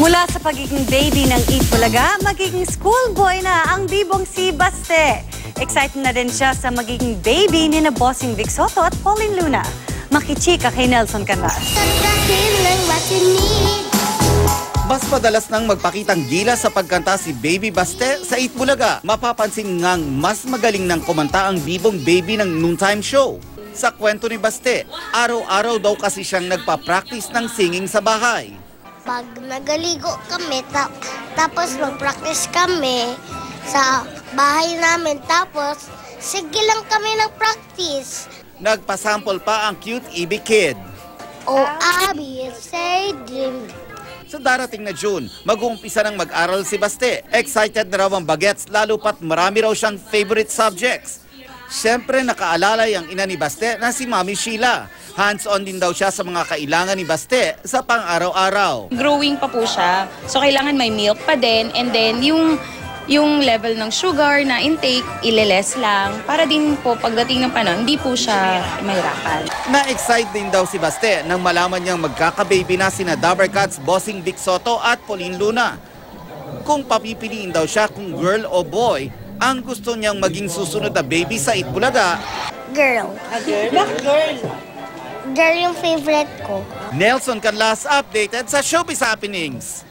Mula sa pagiging baby ng Itbulaga, magiging schoolboy na ang bibong si Baste. Excited na rin siya sa magiging baby ni na Bossing Vic Soto at Pauline Luna. Makichika kay Nelson Canlas. Mas madalas nang magpakitang gilas sa pagkanta si Baby Baste sa Itbulaga. Mapapansin ngang mas magaling ng kumanta ang bibong baby ng noontime show. Sa kwento ni Baste, araw-araw daw kasi siyang nagpa-practice ng singing sa bahay. Pag nagaligo kami, tapos mag-practice kami sa bahay namin, tapos sige lang kami ng practice. Nagpasample pa ang cute Ibi Kid. O Abby, say dream. Sa darating na June, mag-uumpisa ng mag-aral si Baste. Excited na raw ang bagets, lalo pat marami raw siyang favorite subjects. Siyempre, nakaalalay ang ina ni Baste na si Mami Sheila. Hands-on din daw siya sa mga kailangan ni Baste sa pang-araw-araw. Growing pa po siya, so kailangan may milk pa din, and then yung level ng sugar na intake, ililes lang para din po pagdating ng panahon, hindi po siya mahirapan. Na-excite din daw si Baste nang malaman niyang magkaka-baby na sina Dabber Cats, Bossing Vic Soto at Pauline Luna. Kung papipiliin daw siya kung girl o boy, ang gusto niyang maging susunod na baby sa Itbulaga. Girl. Girl? Bakit girl? Girl yung favorite ko. Nelson Canlas, updated sa Showbiz Happenings.